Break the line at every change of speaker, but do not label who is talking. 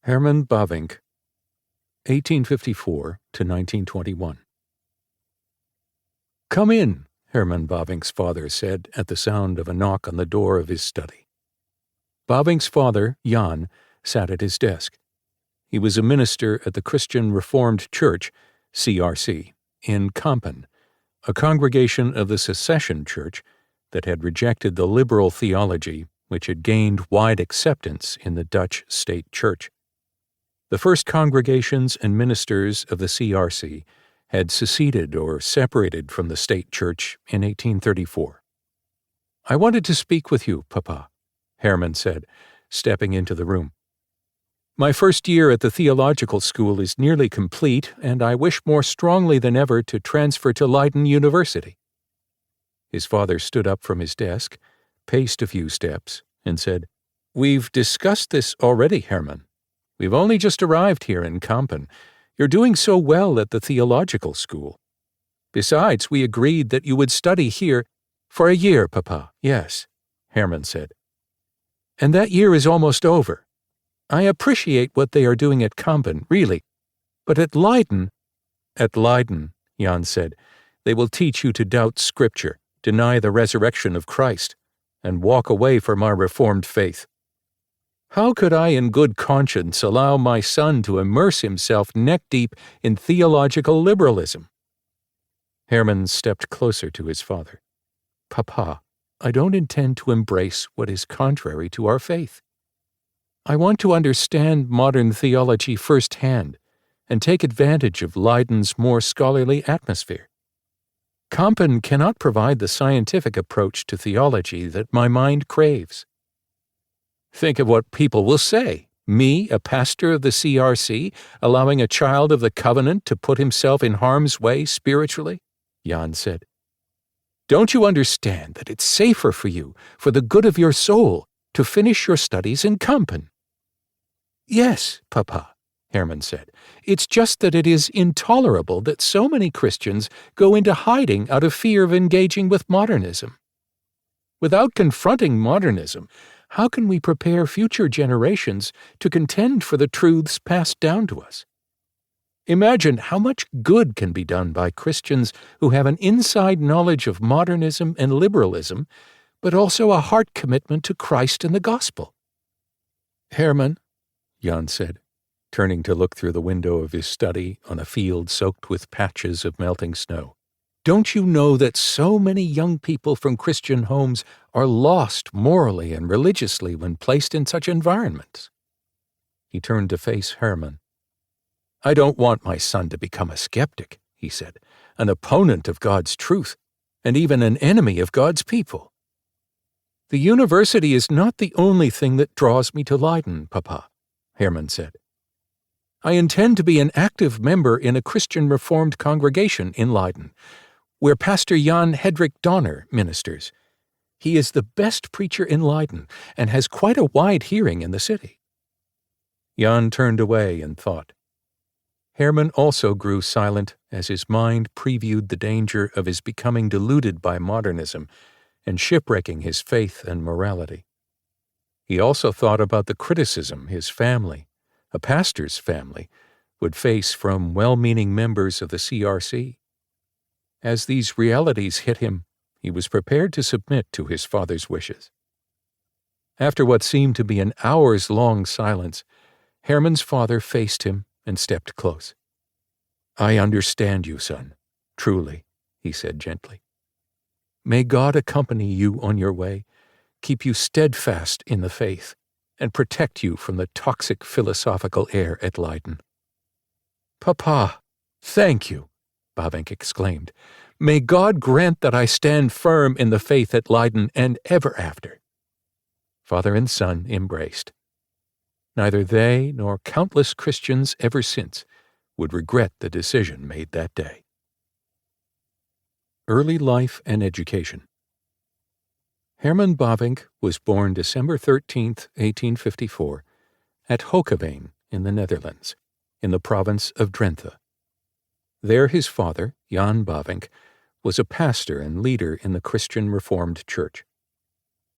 Herman Bavinck, 1854 to 1921. "Come in," Herman Bavinck's father said at the sound of a knock on the door of his study. Bavinck's father, Jan, sat at his desk. He was a minister at the Christian Reformed Church, CRC, in Kampen, a congregation of the Secession Church that had rejected the liberal theology which had gained wide acceptance in the Dutch state church. The first congregations and ministers of the CRC had seceded or separated from the state church in 1834. "I wanted to speak with you, Papa," Herman said, stepping into the room. "My first year at the theological school is nearly complete, and I wish more strongly than ever to transfer to Leiden University." His father stood up from his desk, paced a few steps, and said, "We've discussed this already, Herman. We've only just arrived here in Kampen. You're doing so well at the theological school. Besides, we agreed that you would study here for a year, Papa." "Yes," Herman said. "And that year is almost over. I appreciate what they are doing at Kampen, really. But at Leiden—" "At Leiden," Jan said, "they will teach you to doubt Scripture, deny the resurrection of Christ, and walk away from our Reformed faith. How could I in good conscience allow my son to immerse himself neck-deep in theological liberalism?" Herman stepped closer to his father. "Papa, I don't intend to embrace what is contrary to our faith. I want to understand modern theology firsthand and take advantage of Leiden's more scholarly atmosphere. Kampen cannot provide the scientific approach to theology that my mind craves. Think of what people will say. Me, a pastor of the CRC, allowing a child of the covenant to put himself in harm's way spiritually?" Jan said. "Don't you understand that it's safer for you, for the good of your soul, to finish your studies in Kampen?" "Yes, Papa," Herman said. "It's just that it is intolerable that so many Christians go into hiding out of fear of engaging with modernism. Without confronting modernism, how can we prepare future generations to contend for the truths passed down to us? Imagine how much good can be done by Christians who have an inside knowledge of modernism and liberalism, but also a heart commitment to Christ and the gospel." "Herman," Jan said, turning to look through the window of his study on a field soaked with patches of melting snow, "don't you know that so many young people from Christian homes are lost morally and religiously when placed in such environments?" He turned to face Herman. "I don't want my son to become a skeptic," he said, "an opponent of God's truth, and even an enemy of God's people. The university is not the only thing that draws me to Leiden, Papa," Herman said. "I intend to be an active member in a Christian Reformed congregation in Leiden, where Pastor Jan Hedrick Donner ministers. He is the best preacher in Leiden and has quite a wide hearing in the city." Jan turned away and thought. Herman also grew silent as his mind previewed the danger of his becoming deluded by modernism and shipwrecking his faith and morality. He also thought about the criticism his family, a pastor's family, would face from well-meaning members of the CRC. As these realities hit him, he was prepared to submit to his father's wishes. After what seemed to be an hours-long silence, Herman's father faced him and stepped close. "I understand you, son, truly," he said gently. "May God accompany you on your way, keep you steadfast in the faith, and protect you from the toxic philosophical air at Leiden." "Papa, thank you," Bavinck exclaimed. "May God grant that I stand firm in the faith at Leiden and ever after." Father and son embraced. Neither they nor countless Christians ever since would regret the decision made that day. Early life and education. Herman Bavinck was born December 13, 1854, at Hokeveen in the Netherlands, in the province of Drenthe. There his father, Jan Bavinck, was a pastor and leader in the Christian Reformed Church.